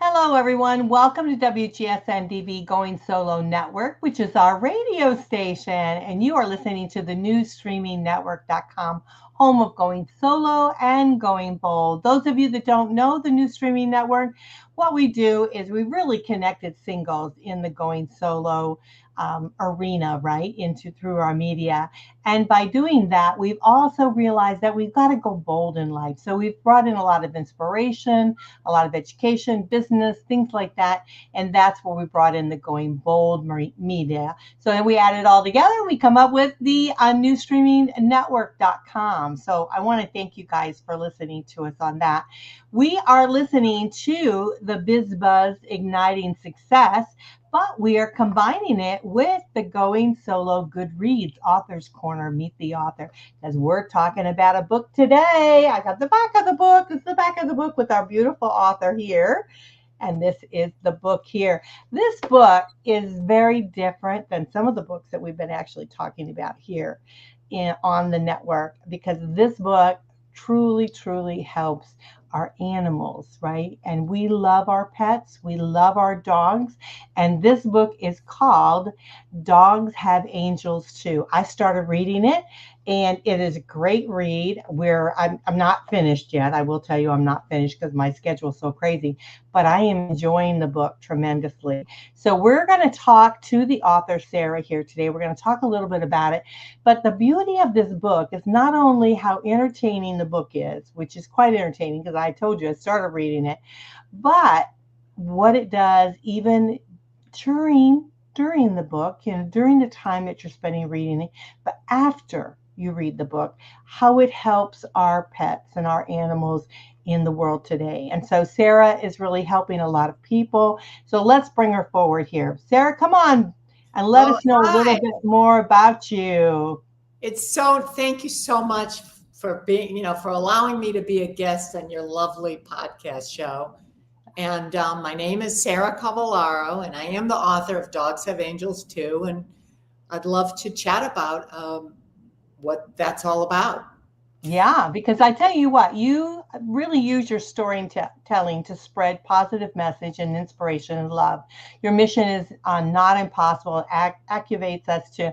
Hello, everyone. Welcome to WGSN-DB Going Solo Network, which is our radio station. And you are listening to the newsstreamingnetwork.com, home of Going Solo and Going Bold. Those of you that don't know the New Streaming Network, what we do is we really connected singles in the Going Solo arena, right, through our media. And by doing that, we've also realized that we've got to go bold in life. So we've brought in a lot of inspiration, a lot of education, business, things like that. And that's where we brought in the Going Bold media. So then we add it all together. We come up with the newstreamingnetwork.com. So I want to thank you guys for listening to us on that. We are listening to the BizBuzz Igniting Success, but we are combining it with the Going Solo Good Reads Author's Corner, Meet the Author, because we're talking about a book today. I got the back of the book. It's the back of the book with our beautiful author here. And this is the book here. This book is very different than some of the books that we've been actually talking about here on the network, because this book truly helps our animals, right? And we love our pets. We love our dogs. And this book is called Dogs Have Angels Too. I started reading it, and it is a great read. I'm not finished yet. I will tell you I'm not finished because my schedule is so crazy, but I am enjoying the book tremendously. So we're going to talk to the author, Sarah, here today. We're going to talk a little bit about it. But the beauty of this book is not only how entertaining the book is, which is quite entertaining because I told you I started reading it, but what it does even during the book, during the time that you're spending reading it, but after you read the book, how it helps our pets and our animals in the world today. And so Sarah is really helping a lot of people. So let's bring her forward here. Sarah, come on and let us know a little bit more about you. Thank you so much for being, for allowing me to be a guest on your lovely podcast show. And my name is Sarah Cavallaro, and I am the author of Dogs Have Angels Too. And I'd love to chat about what that's all about. Yeah, because I tell you what, you really use your storytelling to spread positive message and inspiration and love. Your mission is not impossible. It activates us to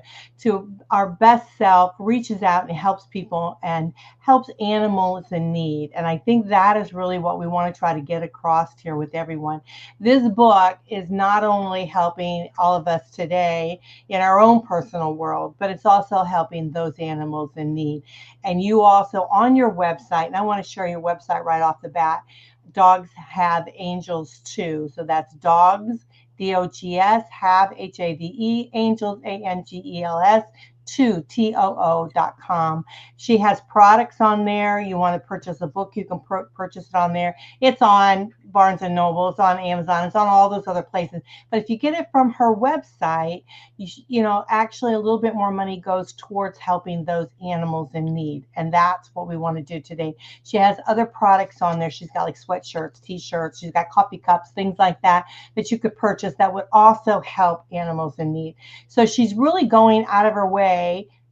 our best self, reaches out and helps people and helps animals in need. And I think that is really what we want to try to get across here with everyone. This book is not only helping all of us today in our own personal world, but it's also helping those animals in need. And you also on your website, and I want to share your website right off the bat, Dogs Have Angels Too. So that's dogs, DOGS, have, HAVE, angels, ANGELS, TOO.com. She has products on there. You want to purchase a book, you can purchase it on there. It's on Barnes and Noble, it's on Amazon, it's on all those other places. But if you get it from her website, actually a little bit more money goes towards helping those animals in need. And that's what we want to do today. She has other products on there. She's got like sweatshirts, t-shirts, she's got coffee cups, things like that you could purchase that would also help animals in need. So she's really going out of her way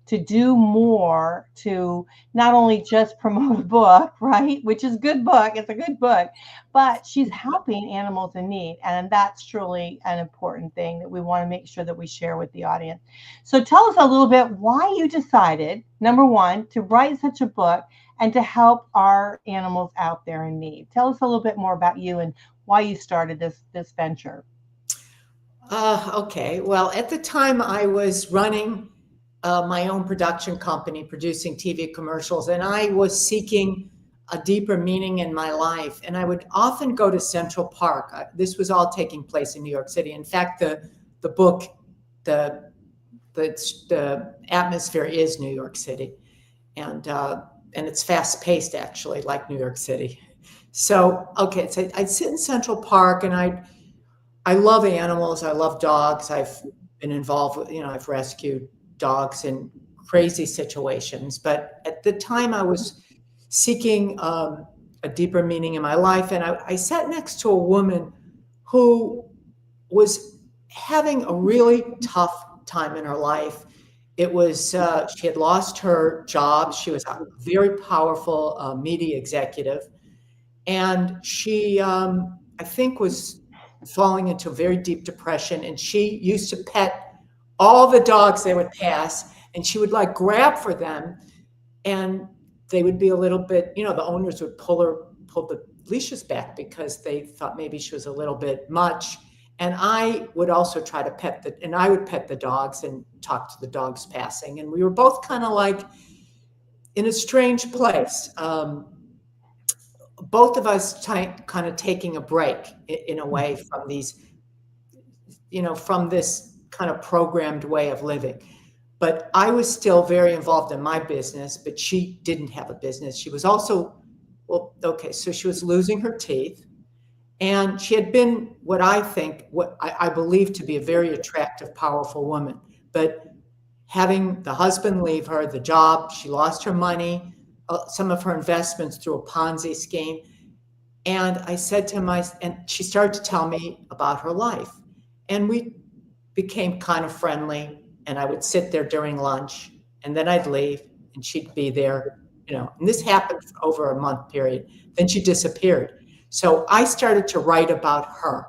to do more to not only just promote a book, right, which is a good book, it's a good book, but she's helping animals in need. And that's truly an important thing that we want to make sure that we share with the audience. So tell us a little bit why you decided, number one, to write such a book and to help our animals out there in need. Tell us a little bit more about you and why you started this venture. Okay. Well, at the time I was running my own production company, producing TV commercials, and I was seeking a deeper meaning in my life. And I would often go to Central Park. This was all taking place in New York City. In fact, the book, the atmosphere is New York City, and it's fast paced, actually, like New York City. So, okay, so I'd sit in Central Park, and I love animals. I love dogs. I've been involved with, I've rescued dogs in crazy situations. But at the time I was seeking a deeper meaning in my life. And I sat next to a woman who was having a really tough time in her life. It was, she had lost her job. She was a very powerful media executive. And she I think, was falling into a very deep depression. And she used to pet all the dogs they would pass, and she would like grab for them, and they would be a little bit, the owners would pull the leashes back because they thought maybe she was a little bit much. And I would also try to I would pet the dogs and talk to the dogs passing. And we were both kind of like in a strange place. Both of us kind of taking a break in a way from from this kind of programmed way of living. But I was still very involved in my business, but she didn't have a business. She was also, so she was losing her teeth. And she had been what I believe to be a very attractive, powerful woman. But having the husband leave her, the job, she lost her money, some of her investments through a Ponzi scheme. And I said to and she started to tell me about her life. And we became kind of friendly. And I would sit there during lunch, and then I'd leave, and she'd be there, and this happened over a month period. Then she disappeared. So I started to write about her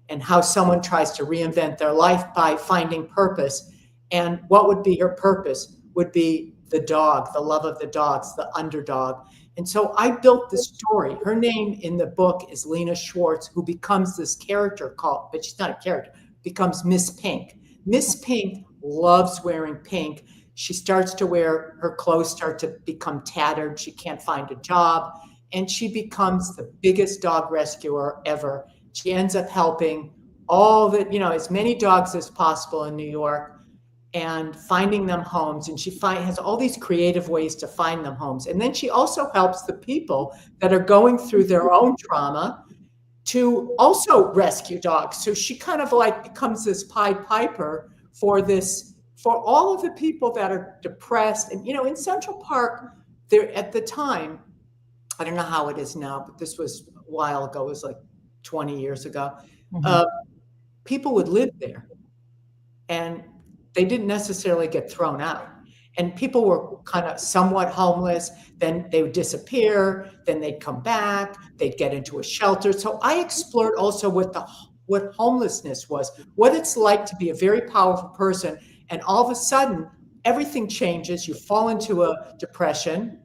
and how someone tries to reinvent their life by finding purpose. And what would be her purpose would be the dog, the love of the dogs, the underdog. And so I built this story. Her name in the book is Lena Schwartz, who becomes this character but she's not a character, becomes Miss Pink. Miss Pink loves wearing pink. She starts to her clothes start to become tattered. She can't find a job. And she becomes the biggest dog rescuer ever. She ends up helping as many dogs as possible in New York and finding them homes. And she has all these creative ways to find them homes. And then she also helps the people that are going through their own trauma to also rescue dogs. So she kind of like becomes this Pied Piper for all of the people that are depressed. And, in Central Park, there at the time, I don't know how it is now, but this was a while ago, it was like 20 years ago. Mm-hmm. People would live there and they didn't necessarily get thrown out. And people were kind of somewhat homeless. Then they would disappear. Then they'd come back. They'd get into a shelter. So I explored also what homelessness was, what it's like to be a very powerful person. And all of a sudden, everything changes. You fall into a depression.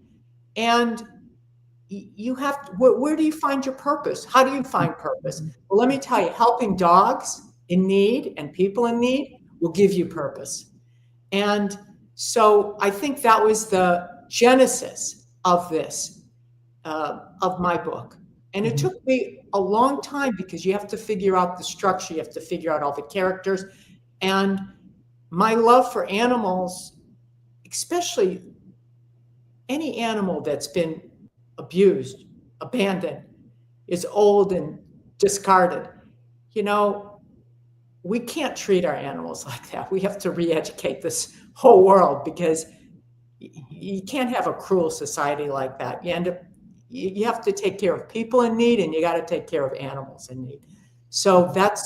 And you have to, where do you find your purpose? How do you find purpose? Well, let me tell you, helping dogs in need and people in need will give you purpose. And so I think that was the genesis of this, of my book. And it took me a long time because you have to figure out the structure. You have to figure out all the characters. And my love for animals, especially any animal that's been abused, abandoned, is old and discarded. We can't treat our animals like that. We have to re-educate this whole world because you can't have a cruel society like that. You have to take care of people in need, and you got to take care of animals in need. So that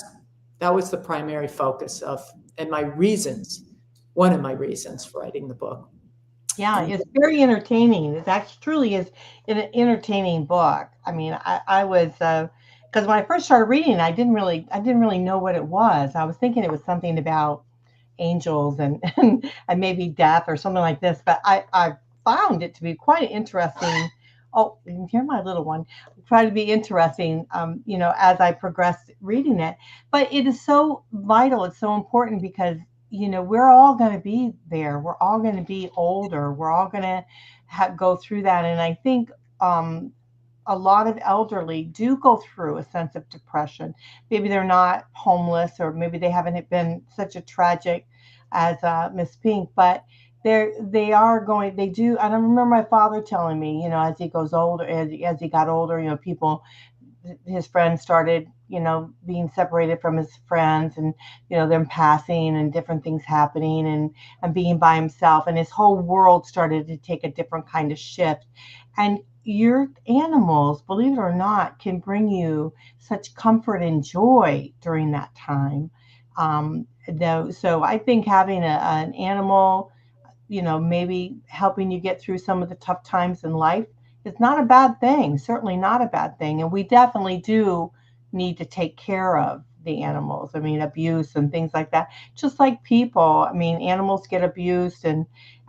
was the primary focus and one of my reasons for writing the book. Yeah, it's very entertaining. It actually truly is an entertaining book. I mean, I was because when I first started reading it, I didn't really know what it was. I was thinking it was something about angels and maybe death or something like this. But I found it to be quite interesting. Oh, you're my little one. Try to be interesting, as I progressed reading it. But it is so vital. It's so important because we're all going to be there. We're all going to be older. We're all going to go through that. And I think a lot of elderly do go through a sense of depression. Maybe they're not homeless, or maybe they haven't been such a tragic as Miss Pink, but they do. And I remember my father telling me, as he goes older, as he got older, his friends started, being separated from his friends, and, them passing and different things happening, and being by himself, and his whole world started to take a different kind of shift. And your animals, believe it or not, can bring you such comfort and joy during that time. So I think having an animal, maybe helping you get through some of the tough times in life, is not a bad thing. Certainly not a bad thing. And we definitely do need to take care of the animals. I mean, abuse and things like that. Just like people. I mean, animals get abused, and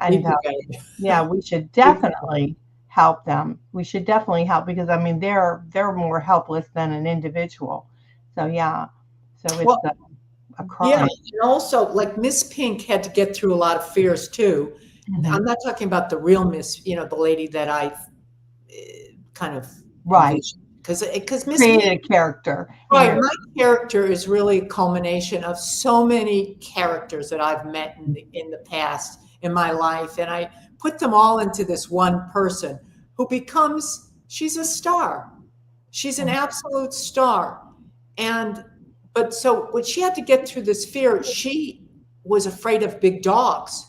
People get yeah, we should it. definitely help them. We should definitely help because I mean, they're more helpless than an individual. So yeah, so it's Well, a yeah, crime. and also like Miss Pink had to get through a lot of fears too. Hmm. I'm not talking about the real Miss, the lady that I kind of Right. envisioned, because Miss Pink, Created a character in right, your. my character is really a culmination of so many characters that I've met in the past in my life, and I put them all into this one person who becomes, she's a star. She's an absolute star. And but so when she had to get through this fear, she was afraid of big dogs.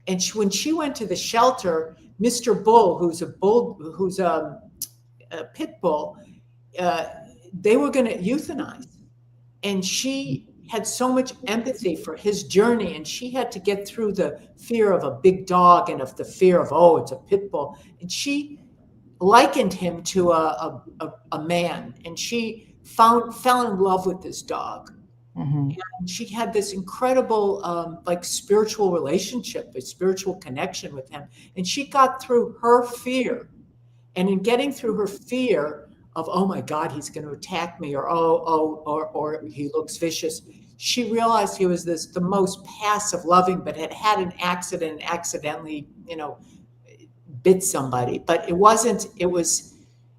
And when she went to the shelter, Mr. Bull, who's a pit bull, uh, they were going to euthanize. And she had so much empathy for his journey, and she had to get through the fear of a big dog and of the fear of, oh, it's a pit bull. And she likened him to a man, and she fell in love with this dog. Hmm. And she had this incredible like spiritual relationship, a spiritual connection with him. And she got through her fear. And in getting through her fear of, oh my God, he's going to attack me, or or he looks vicious, she realized he was the most passive, loving, but had an accident and accidentally, bit somebody. But it wasn't, it was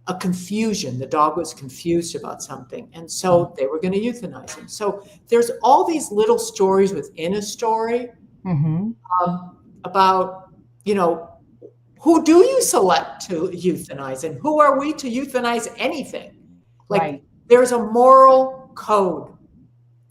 a confusion. The dog was confused about something. And so they were going to euthanize him. So there's all these little stories within a story Hmm. about, who do you select to euthanize, and who are we to euthanize anything? Like, Right. there's a moral code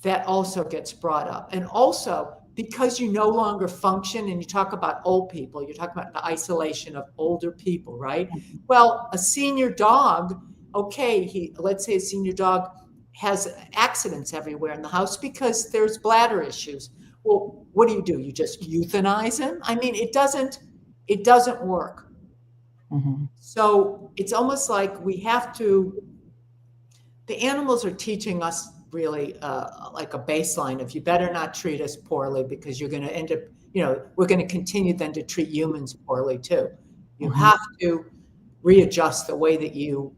that also gets brought up. And also, because you no longer function, and you talk about old people, you're talking about the isolation of older people, right? Well, a senior dog, okay, let's say a senior dog has accidents everywhere in the house because there's bladder issues. Well, what do? You just euthanize him? I mean, it doesn't work. Hmm. So it's almost like the animals are teaching us really like a baseline of, you better not treat us poorly, because you're going to end up, we're going to continue then to treat humans poorly too. You Hmm. have to readjust the way that you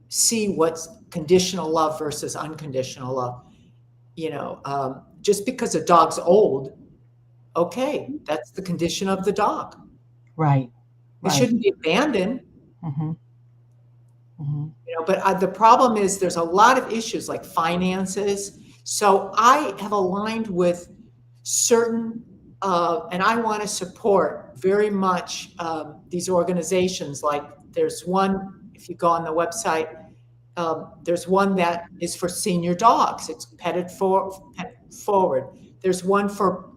see what's conditional love versus unconditional love. Just because a dog's old, okay, that's the condition of the dog. Right. It Right. shouldn't be abandoned. Hmm. Hmm. But the problem is there's a lot of issues like finances. So I have aligned with certain, and I want to support very much these organizations. Like, there's one, if you go on the website, there's one that is for senior dogs. It's Pet Forward. There's one for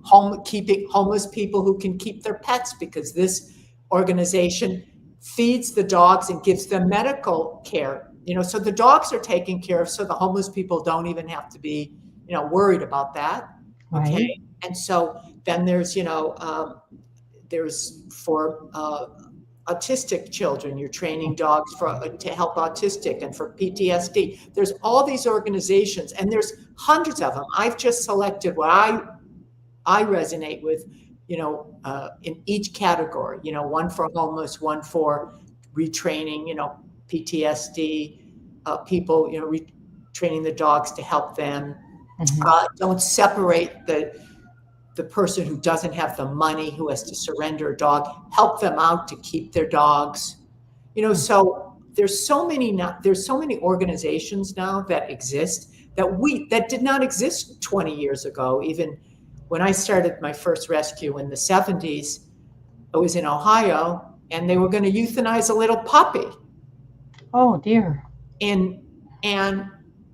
keeping homeless people who can keep their pets, because this organization feeds the dogs and gives them medical care. So the dogs are taken care of, so the homeless people don't even have to be, worried about that. Right. Okay. And so then there's for autistic children, you're training dogs to help autistic, and for PTSD. There's all these organizations, and there's hundreds of them. I've just selected what I resonate with, in each category. One for homeless, one for retraining, PTSD people, retraining the dogs to help them. Hmm. Don't separate the person who doesn't have the money, who has to surrender a dog, help them out to keep their dogs. So there's so many organizations now that exist that did not exist 20 years ago. Even when I started my first rescue in the 70s, I was in Ohio, and they were going to euthanize a little puppy. Oh dear. And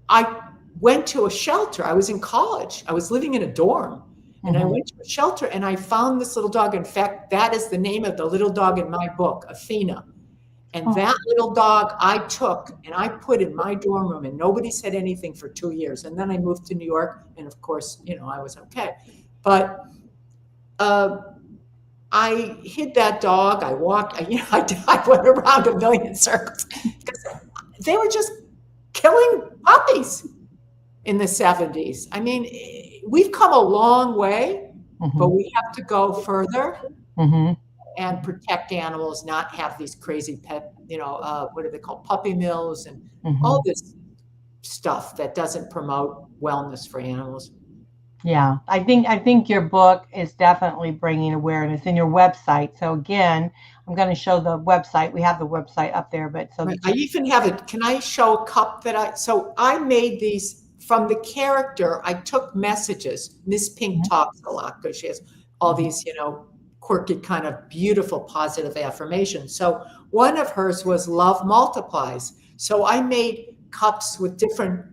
I went to a shelter. I was in college. I was living in a dorm. And I Hmm. went to a shelter, and I found this little dog. In fact, that is the name of the little dog in my book, Athena. And Oh. that little dog I took and I put in my dorm room, and nobody said anything for 2 years. And then I moved to New York, and of course, I was okay. But I hid that dog. I walked, I went around a million circles because they were just killing puppies. puppies in the 70s. I mean, we've come a long way, but we have to go further and protect animals, not have these crazy pet, what are they called? Puppy mills and all this stuff that doesn't promote wellness for animals. Yeah, I think your book is definitely bringing awareness in your website. So again, I'm going to show the website. We have the website up there, but so I even have it. Can I show a cup so I made these from the character. I took messages. Miss Pink talks a lot because she has all these, quirky kind of beautiful positive affirmations. So one of hers was love multiplies. So I made cups with different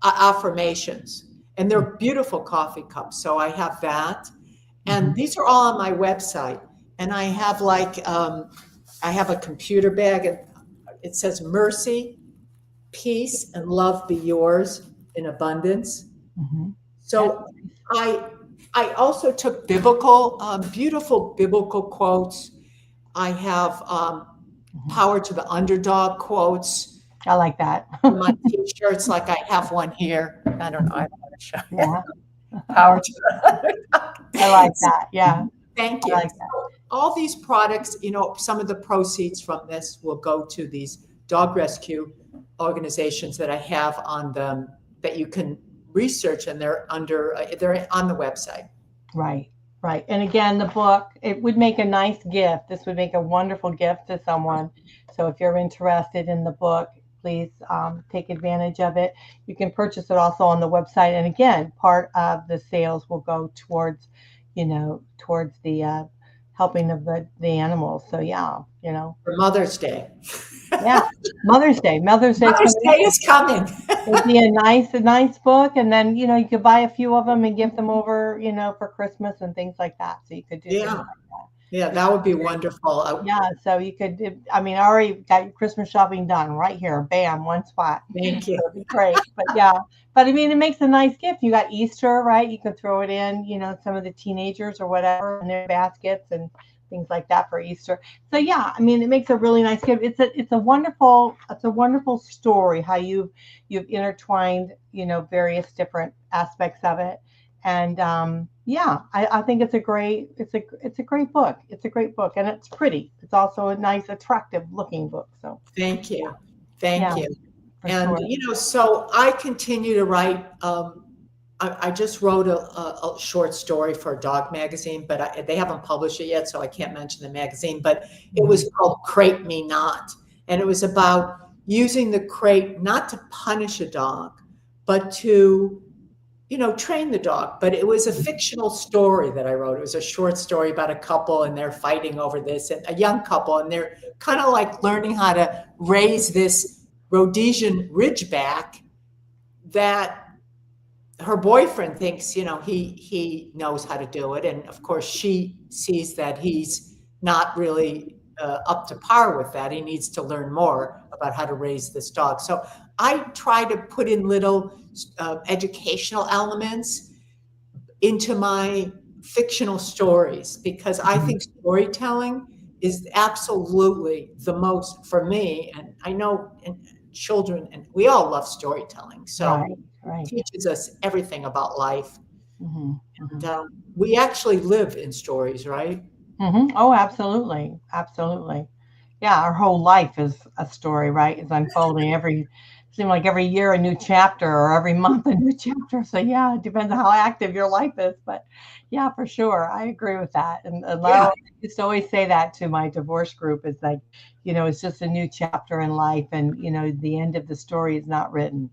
affirmations. And they're beautiful coffee cups. So I have that. And these are all on my website. And I have I have a computer bag, and it says mercy, peace, and love be yours in abundance. So I also took beautiful biblical quotes. I have power to the underdog quotes. I like that. My t-shirts, like I have one here. I don't know. I don't want to show you. Power to the underdog. I like that. Yeah. Thank you. Like all these products, some of the proceeds from this will go to these dog rescue organizations that I have on them that you can research, and they're on the website. Right. Right. And again, the book, it would make a nice gift. This would make a wonderful gift to someone. So if you're interested in the book, please take advantage of it. You can purchase it also on the website. And again, part of the sales will go towards the helping of the animals. So yeah, For Mother's Day. Yeah, Mother's Day. Mother's Day is coming. It'd be a nice book, and then you could buy a few of them and give them over, for Christmas and things like that. So you could do things like that. Yeah, that would be wonderful. Yeah, so you could. I mean, I already got your Christmas shopping done right here. Bam, one spot. Thank you. That'd be great. But yeah, but I mean, it makes a nice gift. You got Easter, right? You can throw it in, some of the teenagers or whatever in their baskets and things like that for Easter. So yeah, I mean, it makes a really nice gift. It's a wonderful story how you've intertwined, various different aspects of it. And I think it's a great book. It's a great book, and it's pretty. It's also a nice, attractive looking book. So thank you. And sure. So I continue to write. I just wrote a short story for a dog magazine, but they haven't published it yet, so I can't mention the magazine. But it was called Crate Me Not, and it was about using the crate not to punish a dog, but to train the dog. But it was a fictional story that I wrote. It was a short story about a couple, and they're fighting over this, and a young couple, and they're kind of like learning how to raise this Rhodesian Ridgeback that her boyfriend thinks, he knows how to do it. And of course, she sees that he's not really up to par with that. He needs to learn more about how to raise this dog. So I try to put in little educational elements into my fictional stories, because I think storytelling is absolutely the most, for me, and I know children, and we all love storytelling. So it teaches us everything about life. And we actually live in stories, right? Oh, absolutely. Absolutely. Yeah, our whole life is a story, right? It's unfolding seems like every year a new chapter, or every month a new chapter. So yeah, it depends on how active your life is. But yeah, for sure. I agree with that. And I used to always say that to my divorce group, is like, it's just a new chapter in life, and, the end of the story is not written.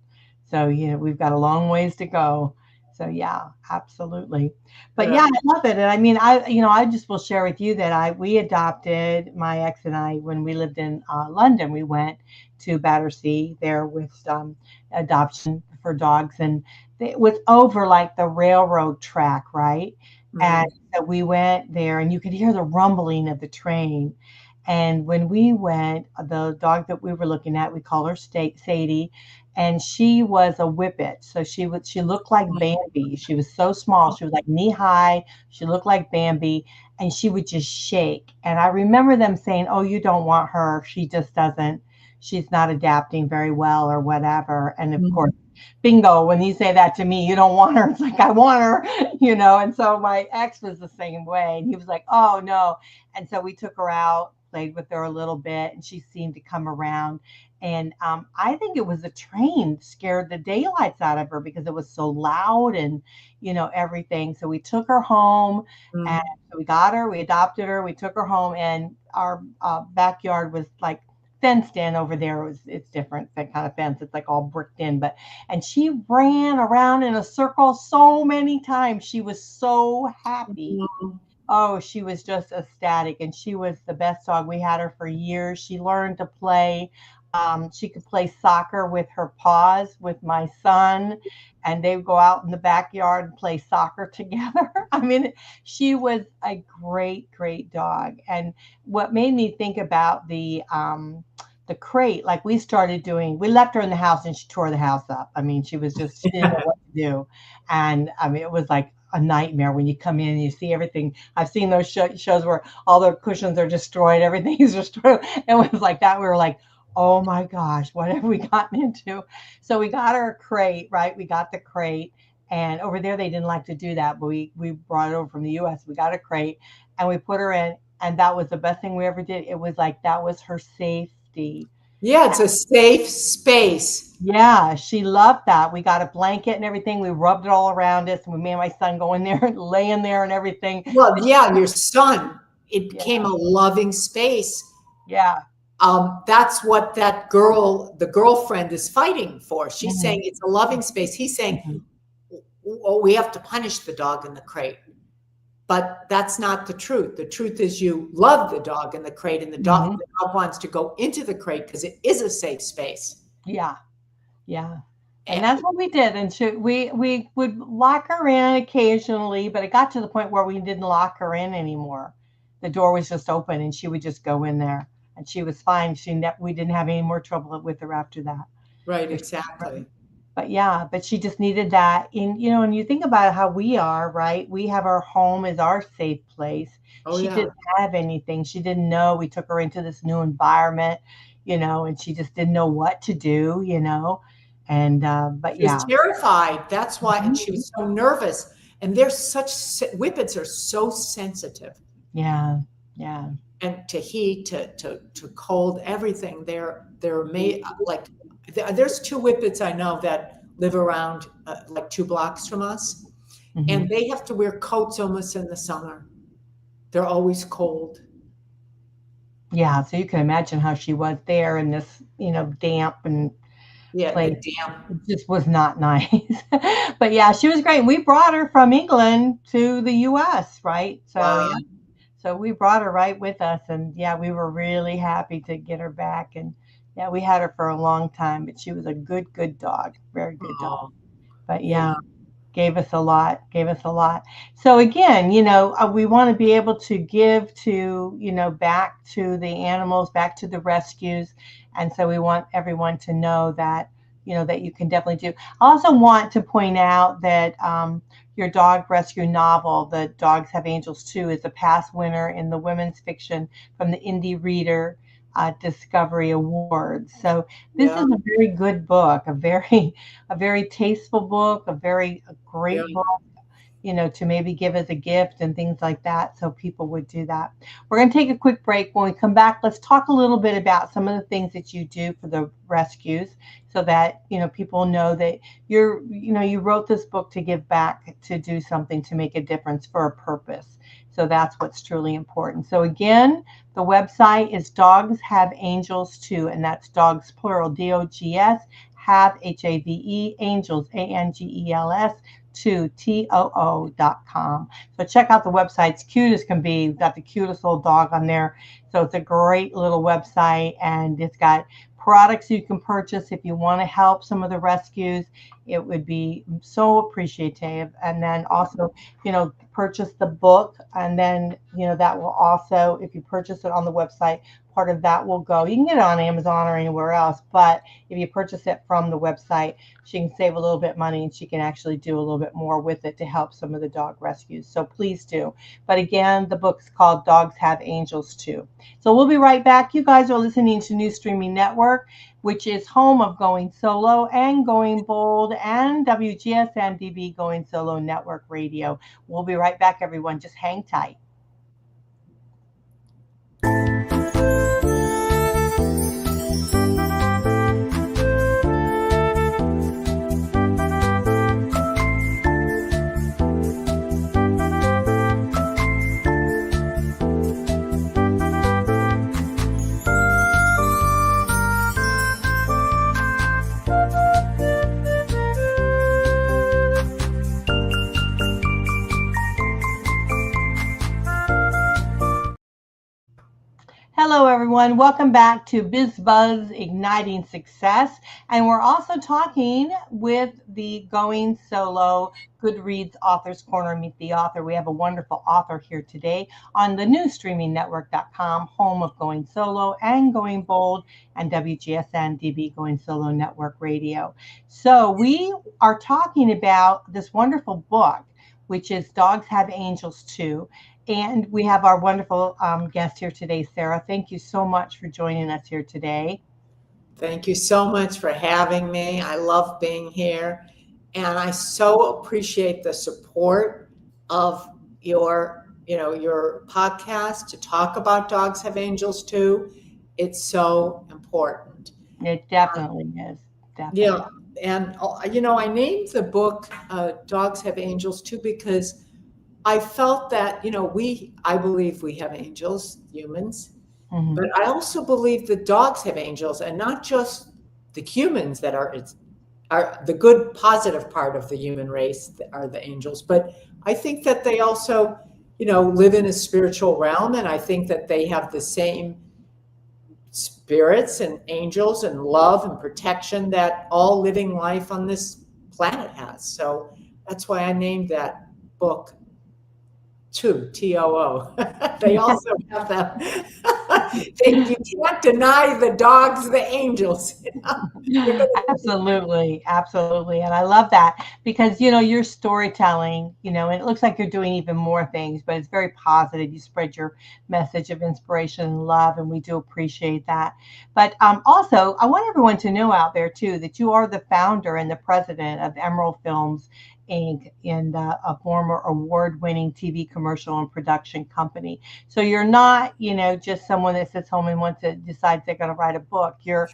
So, we've got a long ways to go. So yeah, absolutely. But yeah, I love it. And I mean, I just will share with you that we adopted, my ex and I, when we lived in London. We went to Battersea there with adoption for dogs, and it was over like the railroad track, right? And so we went there, and you could hear the rumbling of the train. And when we went, the dog that we were looking at, we call her Sadie, and she was a whippet. So she looked like Bambi. She was so small. She was like knee high. She looked like Bambi, and she would just shake. And I remember them saying, "Oh, you don't want her. She just doesn't, she's not adapting very well or whatever. And of Mhm. course, bingo, when you say that to me, you don't want her. It's like, I want her, And so my ex was the same way. And he was like, oh, no. And so we took her out, played with her a little bit, and she seemed to come around. And I think it was a train scared the daylights out of her because it was so loud and, everything. So we took her home and Mhm. so we got her, we adopted her, we took her home, and our backyard was like fenced in over there. It's different, that kind of fence. It's like all bricked in, and she ran around in a circle so many times. She was so happy. Mhm. Oh, she was just ecstatic, and she was the best dog. We had her for years. She learned to play. She could play soccer with her paws with my son, and they would go out in the backyard and play soccer together. I mean, she was a great, great dog. And what made me think about the crate, like we left her in the house and she tore the house up. I mean, she didn't know what to do. And I mean, it was like a nightmare when you come in and you see everything. I've seen those shows where all the cushions are destroyed, everything is destroyed. It was like that. We were like, oh my gosh, what have we gotten into? So we got her a crate, right? We got the crate. And over there, they didn't like to do that, but we brought it over from the US. We got a crate and we put her in. And that was the best thing we ever did. It was like that was her safety. Yeah, it's a safe space. Yeah, she loved that. We got a blanket and everything. We rubbed it all around us. And we made my son go in there and lay in there and everything. Well, yeah, your son, it Yeah, became a loving space. yeah. That's what that girl, the girlfriend, is fighting for. She's saying Mhm, it's a loving space. He's saying, mhm. oh, we have to punish the dog in the crate. But that's not the truth. The truth is you love the dog in the crate, and Mhm. the dog wants to go into the crate because it is a safe space. Yeah, yeah. And And that's what we did. And we would lock her in occasionally, but it got to the point where we didn't lock her in anymore. The door was just open, and she would just go in there, and she was fine. We didn't have any more trouble with her after that. right, But exactly. But yeah, but she just needed that. And you think about how we are, right? We have our home as our safe place. Oh She yeah. didn't have anything. She didn't know. We took her into this new environment, and she just didn't know what to do. And but She was yeah. terrified. That's why, and she Mhm. was so nervous. And they're whippets are so sensitive, Yeah, yeah. and to heat, to cold, everything. They're made like there's two whippets I know that live around like 2 blocks from us, and Hmm. they have to wear coats almost in the summer. They're always cold. Yeah, so you can imagine how she was there in this, damp and Yeah, the place. damp. It just was not nice. But yeah, she was great. We brought her from England to the US, right? So Wow. yeah. So we brought her right with us, and yeah, we were really happy to get her back. And yeah, we had her for a long time, but she was a good, good dog, very good dog. Oh, But yeah. yeah, gave us a lot. So again, we want to be able to give to, back to the animals, back to the rescues. And so we want everyone to know that, that you can definitely do. I also want to point out that your dog rescue novel, The Dogs Have Angels Too, is a past winner in the women's fiction from the Indie Reader Discovery Awards. So this is Yeah. a very good book, a very tasteful book, a Yeah. great book, to maybe give as a gift and things like that. So people would do that. We're going to take a quick break. When we come back, let's talk a little bit about some of the things that you do for the rescues so that, people know that you wrote this book to give back, to do something, to make a difference for a purpose. So that's what's truly important. So again, the website is Dogs Have Angels Too, and that's dogs plural, DOGS, have, HAVE, angels, ANGELS, to TOO.com. So check out the website. It's cute as can be. We've got the cutest little dog on there. So it's a great little website, and it's got products you can purchase if you want to help some of the rescues. It would be so appreciative. And then also, purchase the book, and then, that will also, if you purchase it on the website, part of that will go. You can get it on Amazon or anywhere else, but if you purchase it from the website, she can save a little bit money and she can actually do a little bit more with it to help some of the dog rescues. So please do. But again, the book's called Dogs Have Angels Too. So we'll be right back. You guys are listening to New Streaming Network, which is home of Going Solo and Going Bold and WGSN-DB Going Solo Network Radio. We'll be right back, everyone. Just hang tight. Hello, everyone. Welcome back to BizBuzz Igniting Success. And we're also talking with the Going Solo Goodreads Authors Corner, Meet the Author. We have a wonderful author here today on the newstreamingnetwork.com, home of Going Solo and Going Bold and WGSN-DB Going Solo Network Radio. So we are talking about this wonderful book, which is Dogs Have Angels Too. And we have our wonderful guest here today, Sarah. Thank you so much for joining us here today. Thank you so much for having me. I love being here. And I so appreciate the support of your podcast to talk about Dogs Have Angels Too. It's so important. It definitely is. Definitely. Yeah. And, I named the book Dogs Have Angels Too because I felt that, I believe we have angels, humans, but I also believe that dogs have angels, and not just the humans that are the good, positive part of the human race that are the angels, but I think that they also, live in a spiritual realm, and I think that they have the same spirits and angels and love and protection that all living life on this planet has. So that's why I named that book Too, T-O-O. They also have them. You can't deny the dogs, the angels. Absolutely. Absolutely. And I love that because, your storytelling, and it looks like you're doing even more things, but it's very positive. You spread your message of inspiration and love, and we do appreciate that. But also, I want everyone to know out there, too, that you are the founder and the president of Emerald Films Inc. and a former award-winning TV commercial and production company. So you're not, just someone that sits home and decides they're going to write a book. You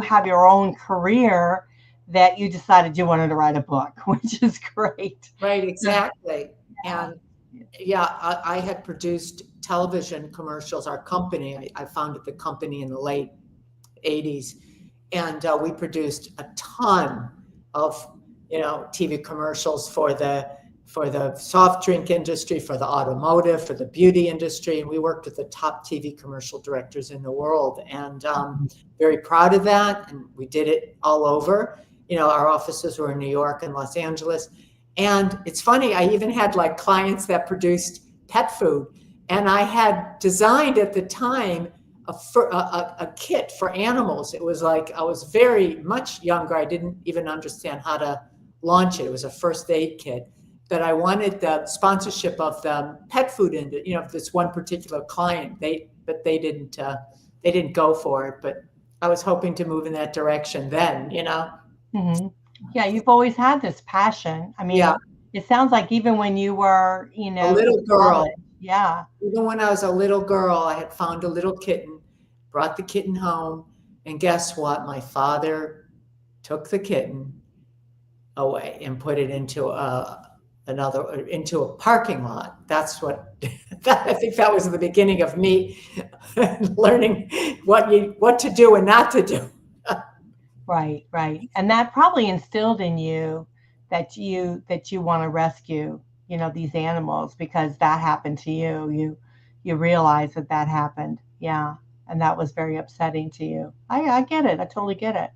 have your own career that you decided you wanted to write a book, which is great. Right, exactly. And I had produced television commercials. Our company, I founded the company in the late 80s, and we produced a ton of TV commercials for the soft drink industry, for the automotive, for the beauty industry. And we worked with the top TV commercial directors in the world, and very proud of that. And we did it all over. Our offices were in New York and Los Angeles. And it's funny, I even had clients that produced pet food. And I had designed at the time a kit for animals. It was I was very much younger. I didn't even understand how to launch it. It was a first aid kit, but I wanted the sponsorship of the pet food industry, this one particular client. They didn't go for it, but I was hoping to move in that direction then, Mm-hmm. Yeah, you've always had this passion. I mean, It sounds like even when you were, a little girl. Yeah. Even when I was a little girl, I had found a little kitten, brought the kitten home, and guess what? My father took the kitten away and put it into a parking lot. That's what I think that was the beginning of me learning what to do and not to do. Right. And that probably instilled in you that you want to rescue, these animals because that happened to you. You realize that happened. Yeah. And that was very upsetting to you. I get it. I totally get it.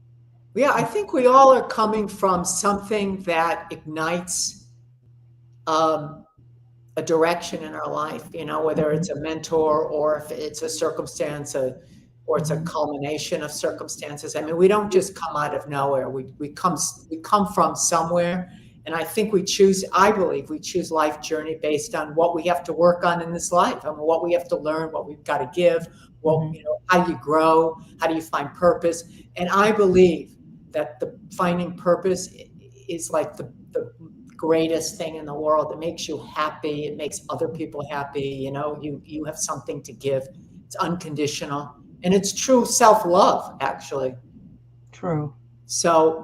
Yeah, I think we all are coming from something that ignites a direction in our life, whether it's a mentor or if it's a circumstance, or it's a culmination of circumstances. I mean, we don't just come out of nowhere. We come from somewhere. And I think I believe we choose life journey based on what we have to work on in this life. I mean, what we have to learn, what we've got to give, how you grow, how do you find purpose. And I believe that the finding purpose is like the greatest thing in the world. It makes you happy. It makes other people happy. You have something to give. It's unconditional. And it's true self-love, actually. True. So,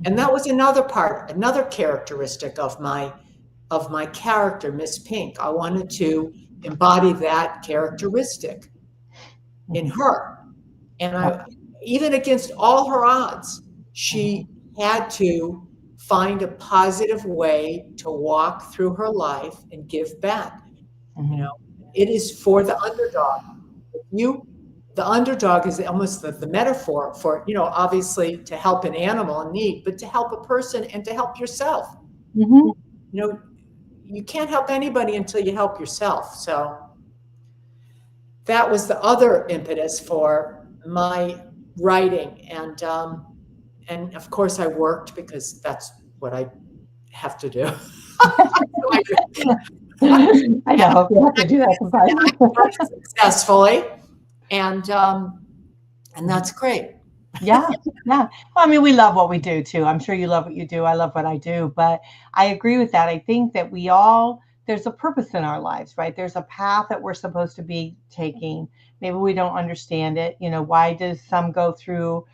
and that was another characteristic of my character, Miss Pink. I wanted to embody that characteristic in her. And even against all her odds, she had to find a positive way to walk through her life and give back. It is for the underdog. The underdog is almost the metaphor for, obviously to help an animal in need, but to help a person and to help yourself. You can't help anybody until you help yourself. So that was the other impetus for my writing. And of course I worked, because that's what I have to do. I know you have to do that sometimes. Successfully. And that's great. Yeah. Well, I mean, we love what we do too. I'm sure you love what you do. I love what I do, but I agree with that. I think that there's a purpose in our lives, right? There's a path that we're supposed to be taking. Maybe we don't understand it. Why does some go through,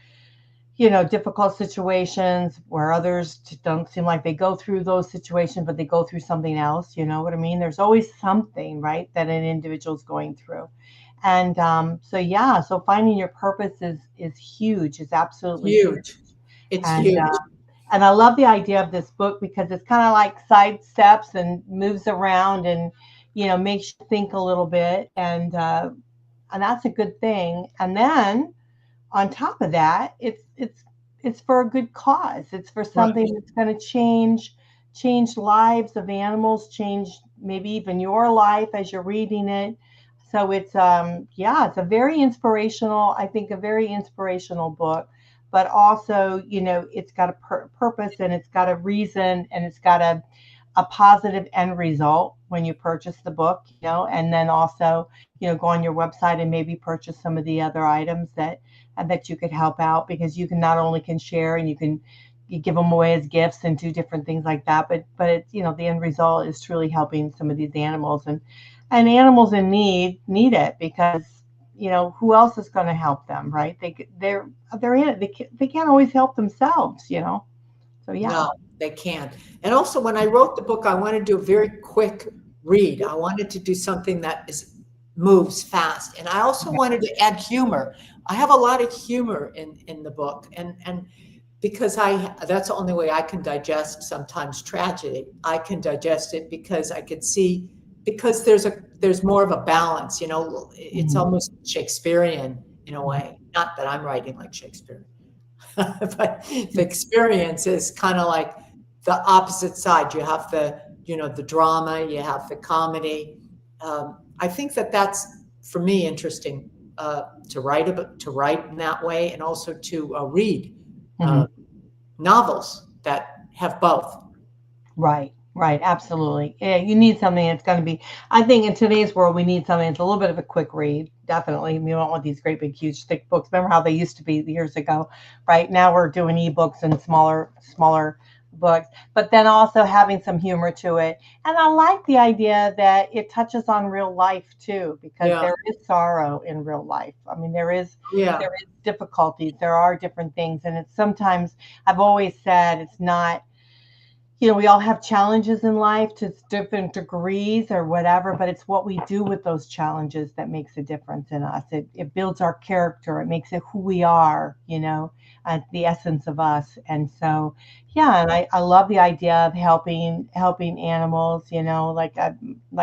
difficult situations where others don't seem like they go through those situations, but they go through something else. You know what I mean? There's always something, right, that an individual's going through. And so finding your purpose is huge. It's absolutely huge. It's huge. And I love the idea of this book because it's kind of like sidesteps and moves around and, makes you think a little bit. And that's a good thing. And then on top of that, it's for a good cause. It's for something that's going to change lives of animals, change maybe even your life as you're reading it. So it's it's a very inspirational book, but also, it's got a purpose and it's got a reason and it's got a positive end result when you purchase the book, and then also, go on your website and maybe purchase some of the other items that you could help out, because you can not only can share and you give them away as gifts and do different things like that, but it's, the end result is truly helping some of these animals and animals in need it, because who else is going to help them, right? They can't always help themselves, so No, they can't. And also, when I wrote the book, I wanted to do a very quick read. I wanted to do something that moves fast, and I also wanted to add humor. I have a lot of humor in the book, and because that's the only way I can digest sometimes tragedy. I can digest it because I could see, because there's more of a balance, it's almost Shakespearean in a way. Not that I'm writing like Shakespeare, but the experience is kind of like the opposite side. You have the drama, you have the comedy. I think that's, for me, interesting to write in that way, and also to read novels that have both. Right. Absolutely. Yeah, you need something that's going to be, I think in today's world, we need something that's a little bit of a quick read. Definitely. We don't want these great, big, huge, thick books. Remember how they used to be years ago, right? Now we're doing ebooks and smaller books, but then also having some humor to it. And I like the idea that it touches on real life too, because there is sorrow in real life. I mean, there is difficulties. There are different things. And it's sometimes, I've always said, it's not, we all have challenges in life to different degrees or whatever, but it's what we do with those challenges that makes a difference in us. It builds our character. It makes it who we are, the essence of us. And so, yeah, and I love the idea of helping animals. Like I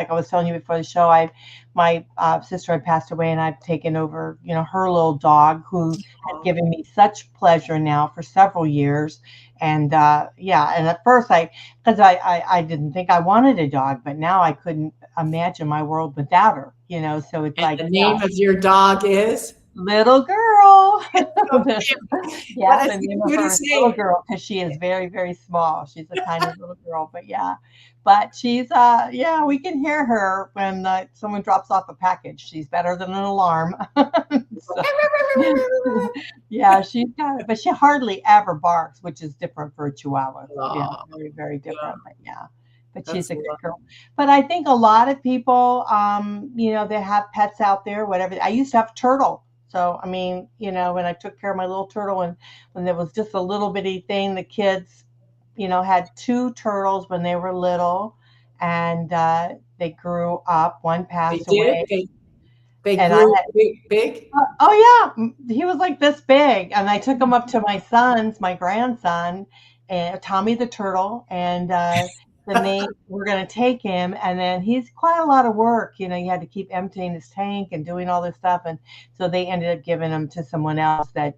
was telling you before the show, my sister had passed away, and I've taken over, her little dog, who has given me such pleasure now for several years. And yeah, and at first because I didn't think I wanted a dog, but now I couldn't imagine my world without her. So it's And like, the name of your dog is? little girl. Yeah, What the is the name of her is cutest little name? girl, because she is very, very small. She's a tiny little girl, but yeah. But she's yeah, we can hear her when someone drops off a package. She's better than an alarm. So, yeah, she's got it, but she hardly ever barks, which is different for a Chihuahua. Yeah, Oh, very, very yeah, different. But yeah, but she's that's a good lovely. girl. But I think a lot of people, they have pets out there. Whatever. I used to have a turtle. So I mean, when I took care of my little turtle, and when there was just a little bitty thing, the kids, had two turtles when they were little, and they grew up. One They passed did? away, They and I grew had. big? Oh yeah, he was like this big, and I took him up to my grandson, and Tommy the turtle, and then they were going to take him, and then he's quite a lot of work. You had to keep emptying his tank and doing all this stuff, and so they ended up giving him to someone else that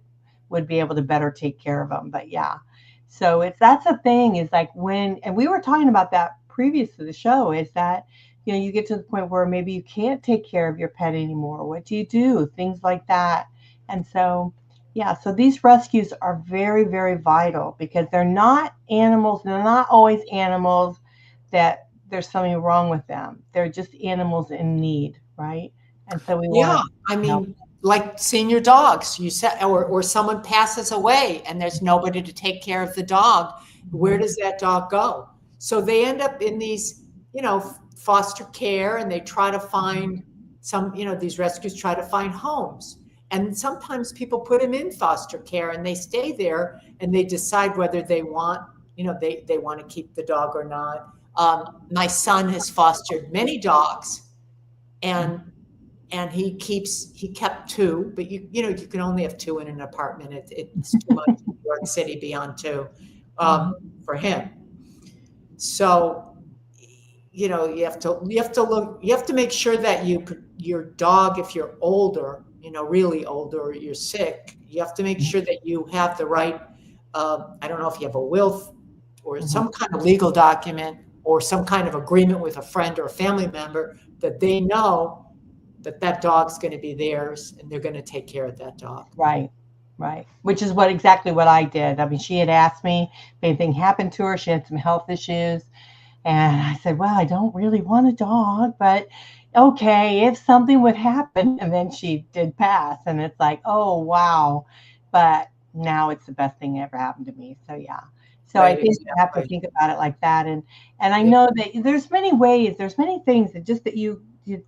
would be able to better take care of him. But yeah, so that's a thing, is like and we were talking about that previous to the show, is that you get to the point where maybe you can't take care of your pet anymore. What do you do? Things like that. And so, yeah, so these rescues are very, very vital, because they're not animals. They're not always animals that there's something wrong with them. They're just animals in need, right? And so we want Yeah, to I help. mean, like senior dogs, you said, or someone passes away and there's nobody to take care of the dog. Where Mhm. does that dog go? So they end up in these, foster care, and they try to find these rescues try to find homes. And sometimes people put them in foster care and they stay there and they decide whether they want, they want to keep the dog or not. My son has fostered many dogs, and he kept two, but you can only have two in an apartment. It's too much in New York City beyond two, Mhm. for him. So, you have to make sure that your dog, if you're older, really older, or you're sick, you have to make sure that you have the right, I don't know if you have a will or Mhm. some kind of legal document or some kind of agreement with a friend or a family member, that they know that dog's going to be theirs and they're going to take care of that dog. Right, right. Which is exactly what I did. I mean, she had asked me if anything happened to her. She had some health issues. And I said, well, I don't really want a dog, but okay, if something would happen. And then she did pass. And it's like, oh, wow. But now it's the best thing that ever happened to me. So, yeah. So I Right, think you have to exactly. think about it like that. And I Yeah. know that there's many ways, there's many things that you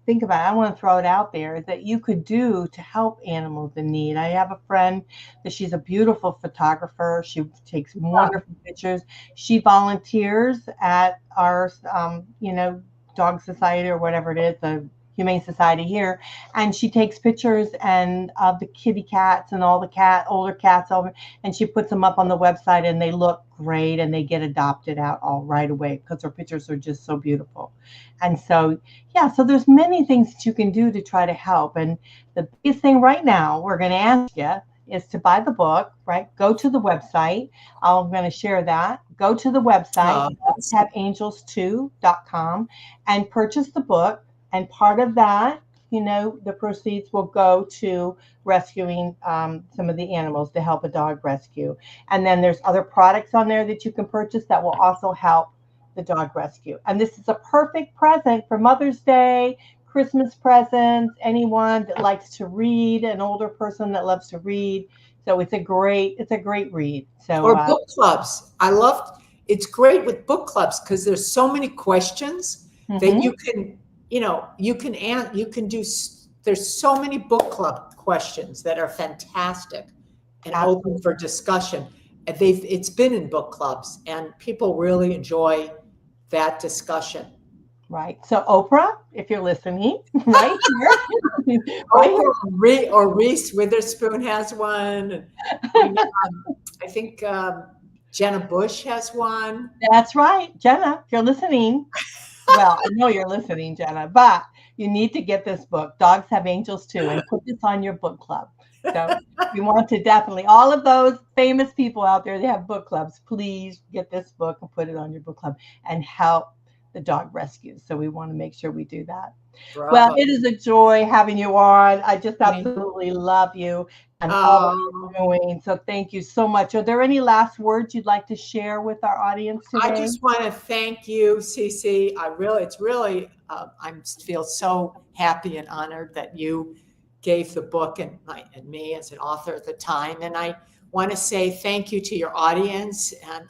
think about. I want to throw it out there, is that you could do to help animals in need. I have a friend that she's a beautiful photographer. She takes wonderful pictures. She volunteers at our, dog society, or whatever it is, the humane society here, and she takes pictures and of the kitty cats and all the older cats over, and she puts them up on the website, and they look great, and they get adopted out all right away, because her pictures are just so beautiful. And so, yeah, so there's many things that you can do to try to help. And the biggest thing right now we're going to ask you is to buy the book, right? Go to the website. I'm going to share that. Go to the website, That's let'shaveangels2.com, and purchase the book. And part of that, the proceeds will go to rescuing some of the animals, to help a dog rescue. And then there's other products on there that you can purchase that will also help the dog rescue. And this is a perfect present for Mother's Day, Christmas presents, anyone that likes to read, an older person that loves to read. So it's a great read. So or book clubs. It's great with book clubs because there's so many questions that mhm, you can do. There's so many book club questions that are fantastic and open absolutely for discussion. And it's been in book clubs and people really enjoy that discussion. right. So Oprah, if you're listening, right here. Right Or Reese Witherspoon has one. I think Jenna Bush has one. That's right. Jenna, if you're listening, well, I know you're listening, Jenna, but you need to get this book, Dogs Have Angels Too, and put this on your book club. So you want to definitely, all of those famous people out there, they have book clubs. Please get this book and put it on your book club and help the dog rescues. So we want to make sure we do that. Well, Bravo. it is a joy having you on. I just absolutely love you and all that you're doing. So thank you so much. Are there any last words you'd like to share with our audience today? I just want to thank you, Cece. I feel so happy and honored that you gave the book and me as an author at the time. And I want to say thank you to your audience, and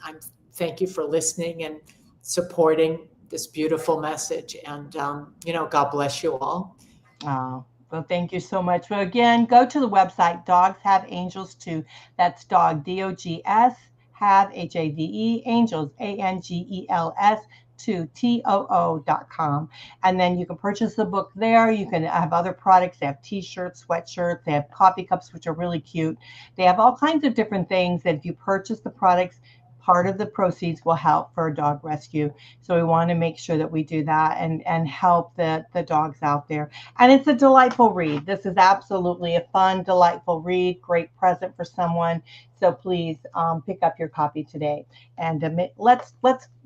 thank you for listening and supporting this beautiful message. And God bless you all. Oh, well, thank you so much. Well, again, go to the website, Dogs Have Angels Too. That's dog, DOGS, have, HAVE, angels, ANGELS, to TOO.com. And then you can purchase the book there. You can have other products. They have t-shirts, sweatshirts. They have coffee cups, which are really cute. They have all kinds of different things that if you purchase the products, part of the proceeds will help for a dog rescue. So we want to make sure that we do that and help the dogs out there. And it's a delightful read. This is absolutely a fun, delightful read, great present for someone. So please pick up your copy today. And let's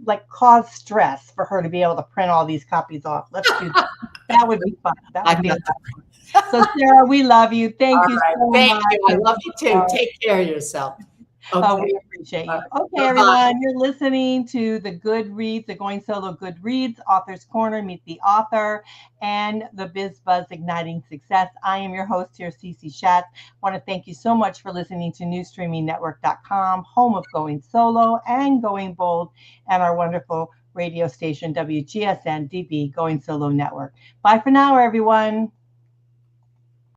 like cause stress for her to be able to print all these copies off. Let's do that. That would be fun. That would be fun. So Sarah, we love you. Thank you so much. Thank you. I love you too. Take care of yourself. Okay. Oh, we appreciate you. Okay, everyone, you're listening to the Good Reads, the Going Solo Good Reads, Author's Corner, Meet the Author, and the BizBuzz Igniting Success. I am your host here, Cece Shatz. I want to thank you so much for listening to newstreamingnetwork.com, home of Going Solo and Going Bold, and our wonderful radio station, WGSN-DB, Going Solo Network. Bye for now, everyone.